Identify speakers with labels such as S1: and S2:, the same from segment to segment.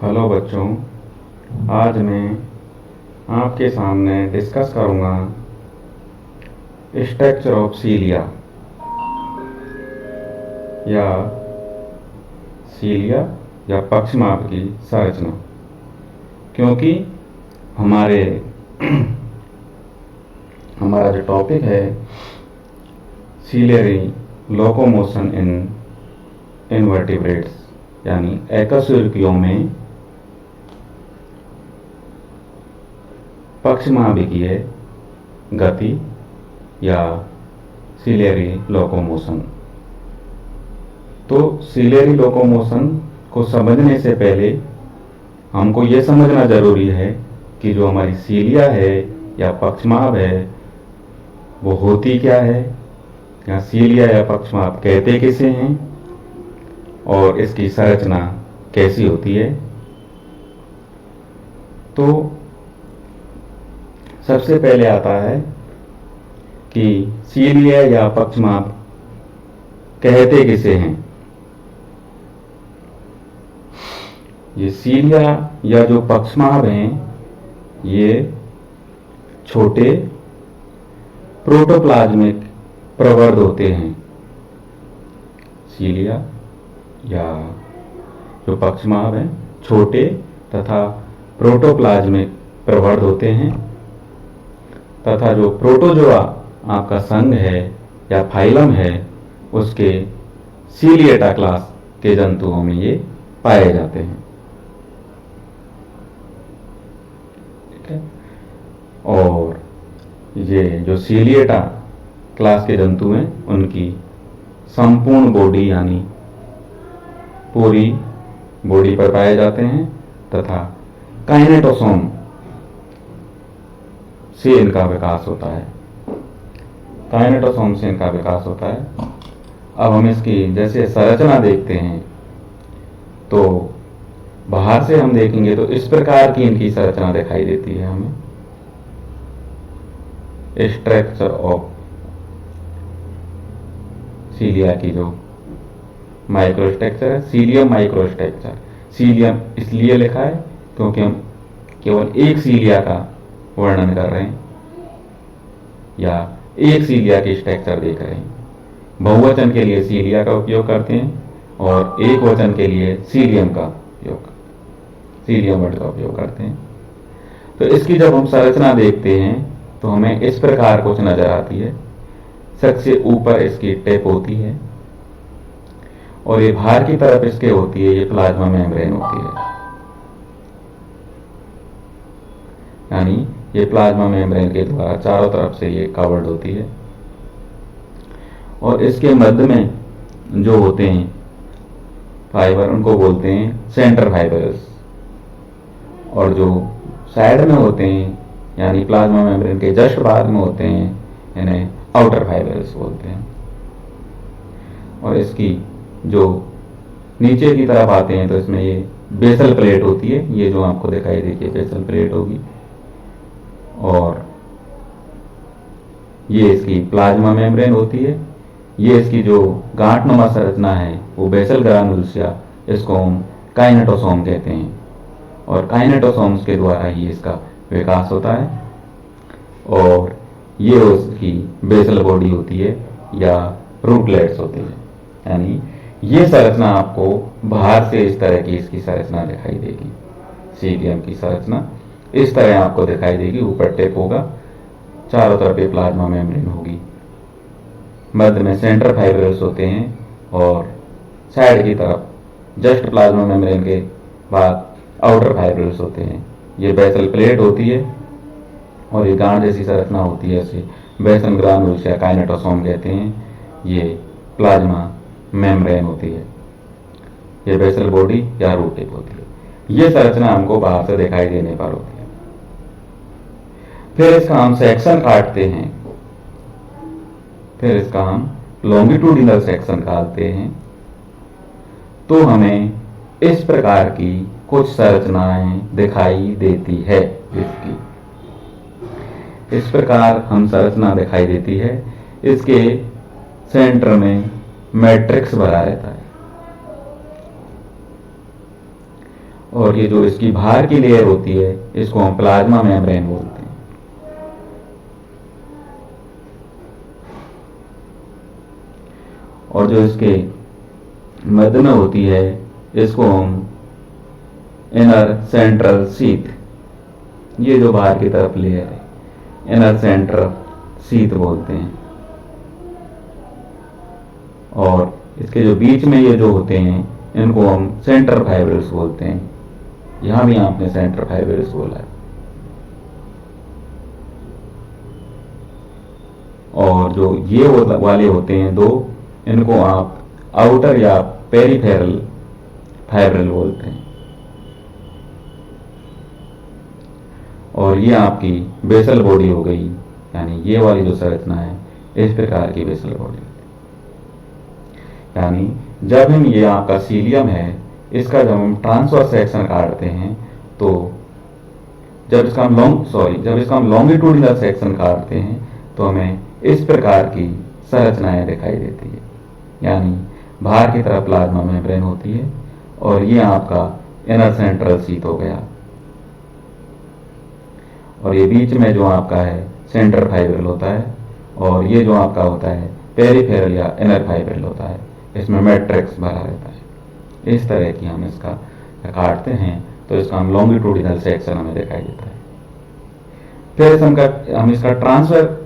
S1: Hello बच्चों, आज मैं आपके सामने डिस्कस करूँगा स्ट्रक्चर ऑफ सीलिया या सीलिया या पक्षमाप की संरचना। क्योंकि हमारे हमारा जो टॉपिक है सीलियरी लोकोमोशन इन इनवर्टिब्रेट्स यानी एकशुर्कियों में पक्षमाभिकीय गति या सीलियरी लोकोमोशन। तो सीलियरी लोकोमोशन को समझने से पहले हमको ये समझना जरूरी है कि जो हमारी सीलिया है या पक्षमाभ है वो होती क्या है, या सीलिया या पक्षमाभ कहते किसे हैं और इसकी संरचना कैसी होती है। तो सबसे पहले आता है कि सीलिया या पक्षमाभ कहते किसे हैं। ये सीलिया या जो पक्षमाभ हैं ये छोटे प्रोटोप्लाज्मिक प्रवर्ध होते हैं। सीलिया या जो पक्षमाभ हैं छोटे तथा प्रोटोप्लाज्मिक प्रवर्ध होते हैं, तथा जो प्रोटोजोआ आपका संघ है या फाइलम है उसके सीलिएटा क्लास के जंतुओं में ये पाए जाते हैं। ठीक है। और ये जो सीलिएटा क्लास के जंतु हैं उनकी संपूर्ण बॉडी यानी पूरी बॉडी पर पाए जाते हैं, तथा काइनेटोसोम से इनका विकास होता है। काइनेटोसोम से इनका विकास होता है। अब हम इसकी जैसे संरचना देखते हैं तो बाहर से हम देखेंगे तो इस प्रकार की इनकी संरचना दिखाई देती है हमें। स्ट्रक्चर ऑफ सीलिया की जो माइक्रोस्ट्रक्चर है, सीलियम माइक्रोस्ट्रक्चर। सीलियम इसलिए लिखा है क्योंकि हम केवल एक सीलिया का वर्णन कर रहे हैं या एक सीलिया की स्ट्रक्चर देख रहे हैं। बहुवचन के लिए सीलिया का उपयोग करते हैं और एक वचन के लिए सीलियम वर्ड का उपयोग करते हैं। तो इसकी जब हम संरचना देखते हैं तो हमें इस प्रकार कुछ नजर आती है। सबसे ऊपर इसकी टिप होती है और ये बाहर की तरफ इसके होती है, ये प्लाज्मा मेम्ब्रेन होती है। यानी ये प्लाज्मा मेम्ब्रेन के द्वारा चारों तरफ से ये कवर्ड होती है। और इसके मध्य में जो होते हैं फाइबर उनको बोलते हैं सेंटर फाइबर्स, और जो साइड में होते हैं यानी प्लाज्मा मेम्ब्रेन के जस्ट बाद में होते हैं इन्हें आउटर फाइबर्स बोलते हैं। और इसकी जो नीचे की तरफ आते हैं तो इसमें ये बेसल प्लेट होती है, ये जो आपको दिखाई देती है बेसल प्लेट होगी। और ये इसकी प्लाज्मा मेम्ब्रेन होती है। ये इसकी जो गांठनुमा संरचना है वो बेसल ग्रानुल्स या इसको हम काइनेटोसोम कहते हैं, और काइनेटोसोम्स के द्वारा ही इसका विकास होता है। और ये उसकी बेसल बॉडी होती है या रूटलेट्स होती है। यानी ये संरचना आपको बाहर से इस तरह की इसकी संरचना दिखाई देगी। सीलियम की संरचना इस तरह आपको दिखाई देगी। ऊपर टिप होगा, चारों तरफ ये प्लाज्मा मेम्ब्रेन होगी, मध्य में सेंटर फाइब्रल्स होते हैं और साइड की तरफ जस्ट प्लाज्मा मेम्ब्रेन के बाद आउटर फाइब्रल्स होते हैं। ये बेसल प्लेट होती है और ये गांठ जैसी संरचना होती है, इसे बेसल ग्रानुल्स या काइनेटोसोम कहते हैं। ये प्लाज्मा मेम्ब्रेन होती है, ये बेसल बॉडी या रूट टिप होती है। ये संरचना हमको बाहर से दिखाई देने पर होती है। फिर इसका हम सेक्शन काटते हैं, फिर इसका हम लॉन्गिट्यूडिनल सेक्शन काटते हैं तो हमें इस प्रकार की कुछ संरचनाएं दिखाई देती है। इसकी इस प्रकार हम संरचना दिखाई देती है। इसके सेंटर में मैट्रिक्स भरा रहता है और ये जो इसकी बाहर की लेयर होती है इसको हम प्लाज्मा मेम्ब्रेन बोलते हैं। और जो इसके मध्य में होती है इसको हम इनर सेंट्रल शीथ, ये जो बाहर की तरफ लेयर है इनर सेंट्रल शीथ बोलते हैं। और इसके जो बीच में ये जो होते हैं इनको हम सेंटर फाइब्रिल्स बोलते हैं। यहां भी आपने सेंटर फाइब्रिल्स बोला है। और जो ये वाले होते हैं दो, इनको आप आउटर या पेरिफेरल फाइब्रिल बोलते हैं। और ये आपकी बेसल बॉडी हो गई, यानी ये वाली जो संरचना है इस प्रकार की बेसल बॉडी। यानी जब हम ये आपका सीलियम है इसका जब हम ट्रांसवर्स सेक्शन काटते हैं तो जब इसका हम लॉन्गिट्यूडिनल सेक्शन काटते हैं तो हमें इस प्रकार की संरचनाएं दिखाई देती है। यानी बाहर की तरफ प्लाज्मा मेम्ब्रेन होती है और ये आपका इनर सेंट्रल शीथ हो गया, और ये बीच में जो आपका है सेंटर फाइब्रिल होता है, और ये जो आपका होता है पेरिफेरल या इनर फाइब्रिल होता है, इसमें मैट्रिक्स भरा रहता है। इस तरह की हम इसका काटते हैं तो इसका हम लॉन्गिट्यूडिनल सेक्शन हमें दिखाई देता है। फिर हम इसका ट्रांसफर,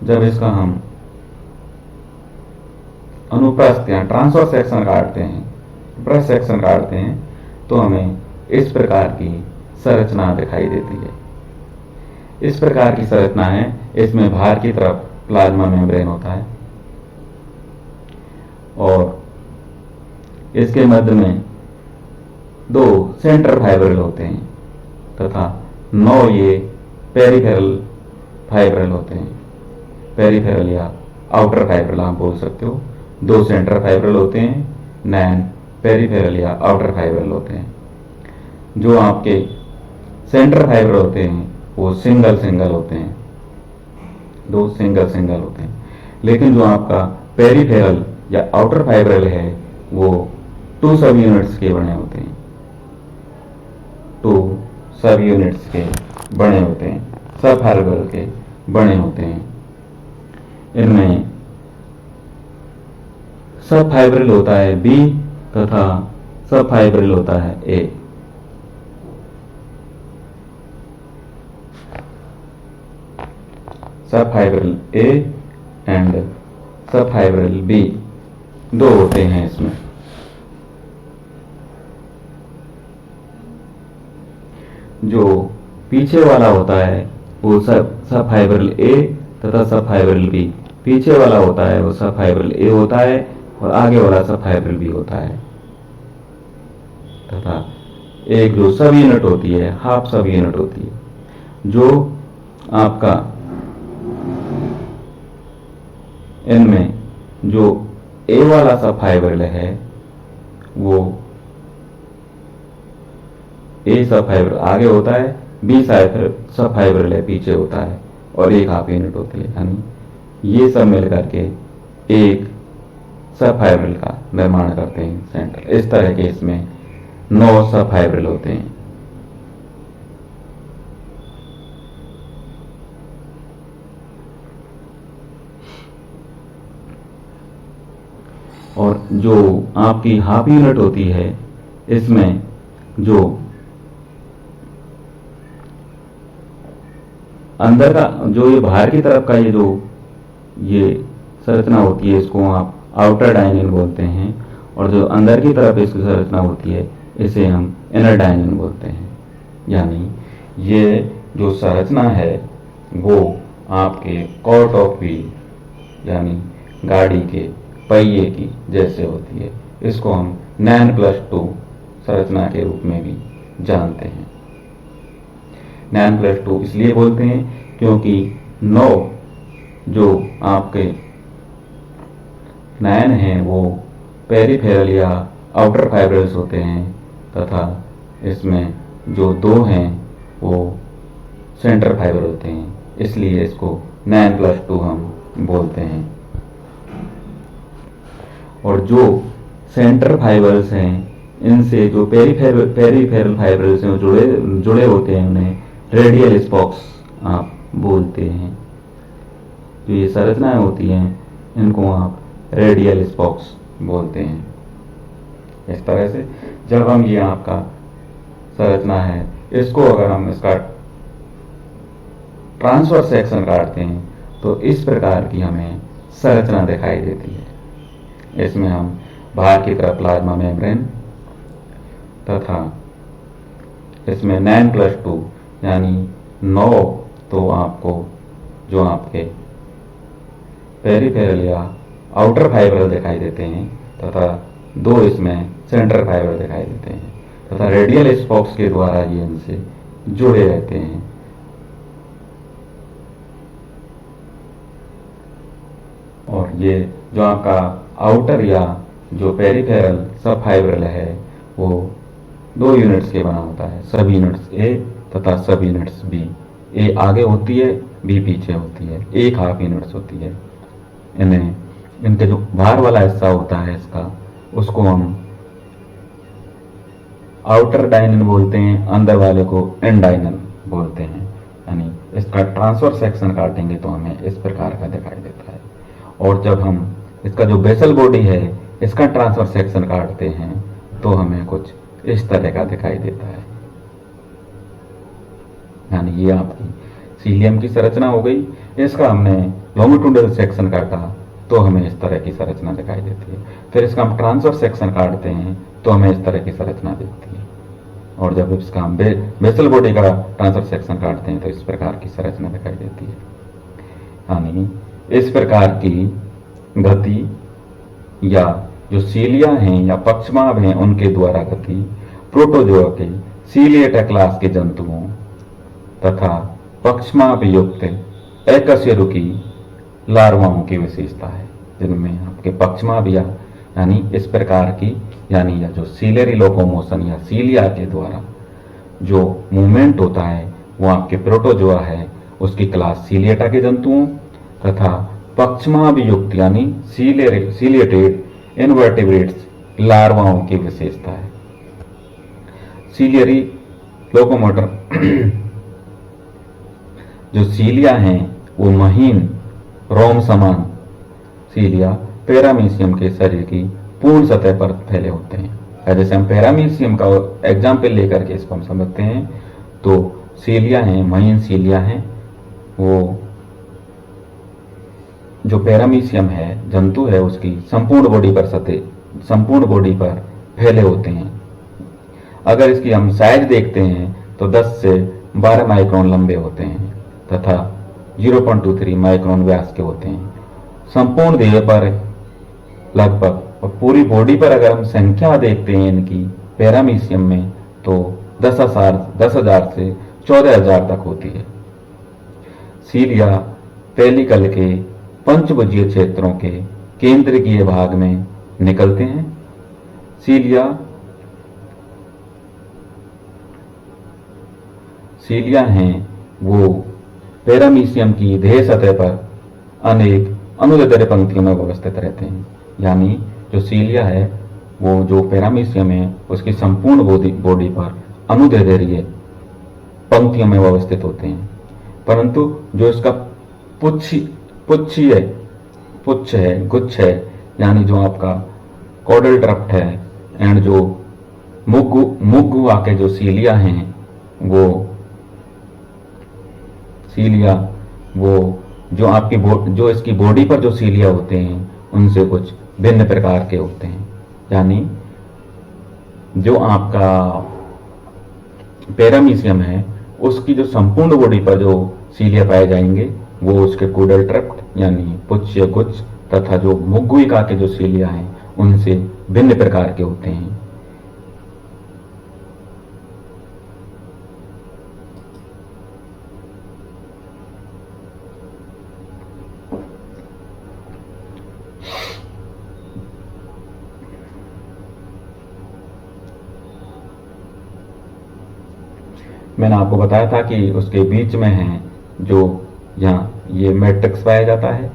S1: जब इसका हम अनुप्रस्थ या ट्रांसफर सेक्शन काटते हैं, ब्रश सेक्शन काटते हैं तो हमें इस प्रकार की संरचना दिखाई देती है। इस प्रकार की संरचना है, इसमें बाहर की तरफ प्लाज्मा मेम्ब्रेन होता है और इसके मध्य में दो सेंटर फाइब्रिल होते हैं तथा 9 ये पेरिफेरल फाइब्रिल होते हैं। पेरिफेरल या आउटर फाइब्रिल आप बोल सकते हो। 2 सेंटर फाइब्रिल होते हैं, 9 पेरिफेरल या आउटर फाइब्रिल होते हैं। जो आपके सेंटर फाइब्रिल होते हैं वो सिंगल होते हैं, 2 सिंगल होते हैं। लेकिन जो आपका पेरिफेरल या आउटर फाइब्रिल है वो 2 सब यूनिट्स के बने होते हैं, 2 सब यूनिट्स के बने होते हैं, सब फाइब्रिल के बने होते हैं। इनमें सब फाइब्रिल होता है बी तथा सब फाइब्रिल होता है ए। सब फाइब्रिल ए एंड सब फाइब्रिल बी 2 होते हैं इसमें। जो पीछे वाला होता है वो सब फाइब्रिल ए तथा सब फाइब्रिल बी। पीछे वाला होता है वो सब फाइब्रिल ए होता है और आगे वाला सब फाइब्रिल बी होता है। तथा एक जो सब यूनिट होती है, हाफ सब यूनिट होती है, जो आपका इनमें जो ए वाला सब फाइब्रिल है वो ए सब फाइब्रिल आगे होता है, बी सब फाइब्रिल है पीछे होता है और एक हाफ यूनिट होती है। यानी ये सब मिलकर के एक सब फाइब्रिल का निर्माण करते हैं सेंटर। इस तरह के इसमें 9 सब फाइब्रिल होते हैं। और जो आपकी हाफ यूनिट होती है इसमें जो अंदर का जो ये बाहर की तरफ का ये संरचना होती है इसको आप आउटर डायनिन बोलते हैं, और जो अंदर की तरफ इसकी संरचना होती है इसे हम इनर डायनिन बोलते हैं। यानी ये जो संरचना है वो आपके कॉर्ट ऑफ व्हील यानी गाड़ी के पहिए की जैसे होती है। इसको हम 9+2 संरचना के रूप में भी जानते हैं। 9+2 इसलिए बोलते हैं क्योंकि 9 जो आपके 9 हैं वो पेरिफेरल या आउटर फाइब्रिल्स होते हैं तथा इसमें जो 2 हैं वो सेंटर फाइबर होते हैं, इसलिए इसको 9+2 हम बोलते हैं। और जो सेंटर फाइबर्स हैं, इनसे जो पेरीफेरल फाइबर्स हैं जुड़े जुड़े होते हैं, उन्हें रेडियल स्पॉक्स आप बोलते हैं। जो ये संरचनाएं होती हैं इनको आप रेडियल स्पॉक्स बोलते हैं। इस तरह से जब हम ये आपका संरचना है, इसको अगर हम इसका ट्रांसफर सेक्शन काटते हैं तो इस प्रकार की हमें संरचना दिखाई देती है। इसमें हम बाहर की तरफ प्लाज्मा मेम्ब्रेन तथा इसमें 9+2 यानी 9 तो आपको जो आपके पेरीफेरल या आउटर फाइबर दिखाई देते हैं तथा 2 इसमें सेंटर फाइबर दिखाई देते हैं तथा रेडियल स्पॉक्स के द्वारा ये इनसे जुड़े रहते हैं। और ये जो आपका आउटर या जो पेरीफेरल सब फाइब्रल है वो 2 यूनिट्स के बना होता है, सब यूनिट्स ए तथा सब यूनिट्स बी। ए आगे होती है, बी पीछे होती है, 1/2 यूनिट्स होती है। इनके जो बाहर वाला हिस्सा होता है इसका, उसको हम आउटर डायनल बोलते हैं, अंदर वाले को एंडाइनल बोलते हैं। यानी इसका ट्रांसफर सेक्शन काटेंगे तो हमें इस प्रकार का दिखाई देता है। और जब हम इसका जो बेसल बॉडी है इसका ट्रांसफर सेक्शन काटते हैं तो हमें कुछ इस तरह का दिखाई देता है। यानी ये आपकी सीलियम की संरचना हो गई। इसका हमने लॉन्गिट्यूडनल सेक्शन काटा तो हमें इस तरह की संरचना दिखाई देती है। फिर इसका हम ट्रांसफर सेक्शन काटते हैं तो हमें इस तरह की संरचना दिखती है। और जब इसका हम बेसल बॉडी का ट्रांसफर सेक्शन काटते हैं तो इस प्रकार की संरचना दिखाई देती है। यानी इस प्रकार की गति या जो सीलिया हैं या पक्षमाभ हैं उनके द्वारा गति प्रोटोजोआ के सीलिएटा क्लास के जंतुओं तथा पक्षमाभ युक्त एकशेरुकी लार्वाओं की विशेषता है, जिनमें आपके पक्षमाभ यानी इस प्रकार की यानी या जो सीलियरी लोकोमोशन या सीलिया के द्वारा जो मूवमेंट होता है वो आपके प्रोटोजोआ है उसकी क्लास सीलिएटा के जंतुओं तथा पक्षमाभ युक्त यानी सीलिएटेड इनवर्टिब्रेट्स लार्वाओं की विशेषता है। सीलियरी लोकोमोटर जो सीलिया हैं वो महीन रोम समान सीलिया पैरामीशियम के शरीर की पूर्ण सतह पर फैले होते हैं। जैसे हम पैरामीशियम का एग्जाम्पल लेकर के इसको हम समझते हैं तो सीलिया हैं, महीन सीलिया हैं, वो जो पैरामीशियम है जंतु है उसकी संपूर्ण बॉडी पर फैले होते हैं। अगर इसकी हम साइज देखते हैं तो 10 से 12 माइक्रोन लंबे होते हैं तथा 0.23 माइक्रोन व्यास के होते हैं। संपूर्ण देह पर लगभग और पूरी बॉडी पर अगर हम संख्या देखते हैं इनकी पैरामीशियम में तो 10,000 से 14,000 तक होती है। सीलिया पेलिकल के पंचभुजीय क्षेत्रों के केंद्रीय भाग में निकलते हैं। सीलिया हैं वो पैरामीशियम की देह सतह पर अनेक अनुदैर्घ्य पंक्तियों में व्यवस्थित रहते हैं। यानी जो सीलिया है वो जो पैरामीशियम है उसकी संपूर्ण बॉडी पर अनुदैर्घ्य पंक्तियों में व्यवस्थित होते हैं, परंतु जो इसका गुच्छ है यानी जो आपका कॉडल ट्रफ्ट है एंड जो मुग्गु आके जो सीलिया हैं वो जो आपकी जो इसकी बॉडी पर जो सीलिया होते हैं उनसे कुछ भिन्न प्रकार के होते हैं। यानी जो आपका पैरामीशियम है उसकी जो संपूर्ण बॉडी पर जो सीलिया पाए जाएंगे वो उसके कूडल ट्रफ्ट यानी पुच्छ या गुच्छ तथा जो मुग्गुइका के जो सीलिया हैं उनसे भिन्न प्रकार के होते हैं। मैंने आपको बताया था कि उसके बीच में है जो यहाँ ये मैट्रिक्स पाया जाता है।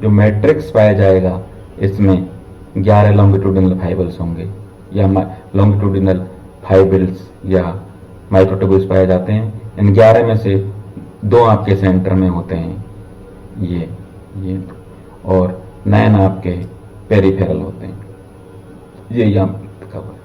S1: जो मैट्रिक्स पाया जाएगा इसमें 11 लॉन्गिट्यूडिनल फाइबल्स होंगे या लॉन्गिट्यूडिनल फाइबल्स या माइक्रोट्यूब्यूल्स पाए जाते हैं। इन 11 में से 2 आपके सेंटर में होते हैं, ये और 9 आपके पेरिफेरल होते हैं, ये यहाँ लिखा हुआ है।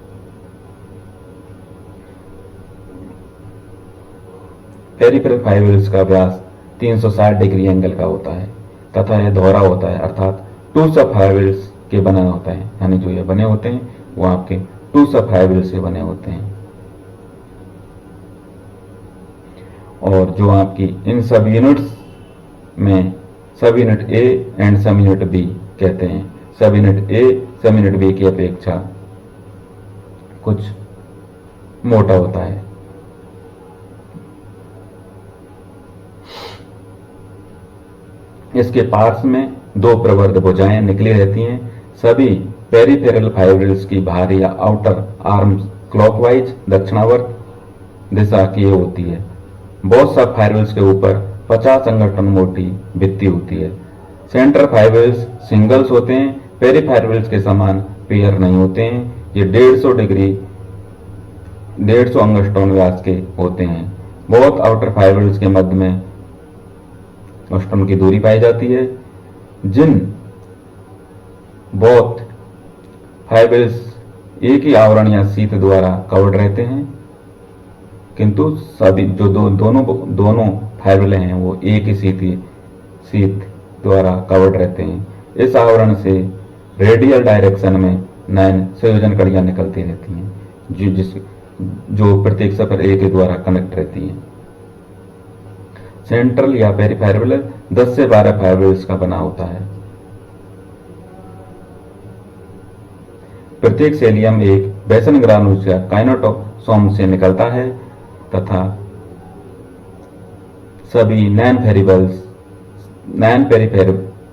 S1: पेरिफेरल फाइबल्स का व्यास 360 डिग्री एंगल का होता है तथा यह दोहरा होता है, अर्थात टू सब फाइबल्स के बना होता है, यानी जो ये बने होते हैं वो आपके टू सब फाइबल्स से बने होते हैं। और जो आपकी इन सब यूनिट्स में subunit A and subunit B कहते हैं। सब यूनिट ए सब यूनिट बी की अपेक्षा कुछ मोटा होता है। इसके पार्श्व में 2 प्रवर्ध भुजाएं निकली रहती हैं। सभी पेरिफेरल फाइब्रिल्स की बाहरी या आउटर आर्म्स क्लॉकवाइज दक्षिणावर्त दिशा की होती है। बहुत सब फाइब्रिल्स के ऊपर 50 अंगस्ट्रॉम मोटी भित्ति होती है। सेंटर फाइब्रिल्स सिंगल्स होते हैं, पेरिफेरल्स के समान पेयर नहीं होते हैं। ये 150 अंगस्ट्रॉम व्यास के होते हैं। बहुत आउटर फाइब्रिल्स के मध्य में अंगस्ट्रॉम की दूरी पाई जाती है। जिन बहुत फाइब्रिल्स एक ही आवरण या शीत द्वारा कवर्ड रहते हैं, किंतु सभी जो दोनों फाइब्रिल हैं वो एक ही शीत द्वारा कवर्ड रहते हैं। इस आवरण से रेडियल डायरेक्शन में 9 संयोजन कड़ियां निकलती रहती हैं जो प्रत्येक सफर ए के द्वारा कनेक्ट रहती हैं। सेंट्रल या पेरिफेरल 10 से 12 फाइब्रिल्स का बना होता है। प्रत्येक सेलियम एक बेसन ग्रानुल्स या काइनेटोसोम से निकलता है तथा सभी 9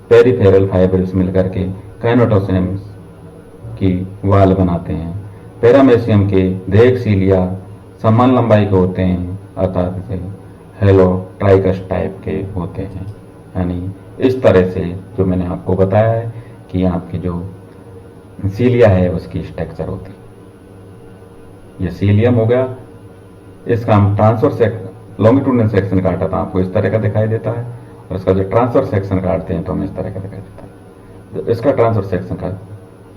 S1: पेरिफेरल फाइब्रिल्स मिलकर के काइनेटोसोम्स की वाल बनाते हैं। पैरामेसियम के देहक सीलिया समान लंबाई के होते हैं, अर्थात हेलो ट्राइकस टाइप के होते हैं। यानी इस तरह से जो मैंने आपको बताया है कि आपकी जो सीलिया है उसकी स्ट्रक्चर होती है। ये सीलियम हो गया, इसका हम ट्रांसफर लॉन्गिट्यूडिनल सेक्शन काटा था आपको इस तरह का दिखाई देता है, और इसका जो ट्रांसफर सेक्शन काटते हैं तो हमें इस तरह का दिखाई देता है। तो इसका ट्रांसफर सेक्शन का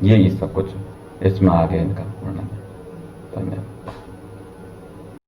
S1: ये सब कुछ इसमें आगे इनका वर्णन है। धन्यवाद।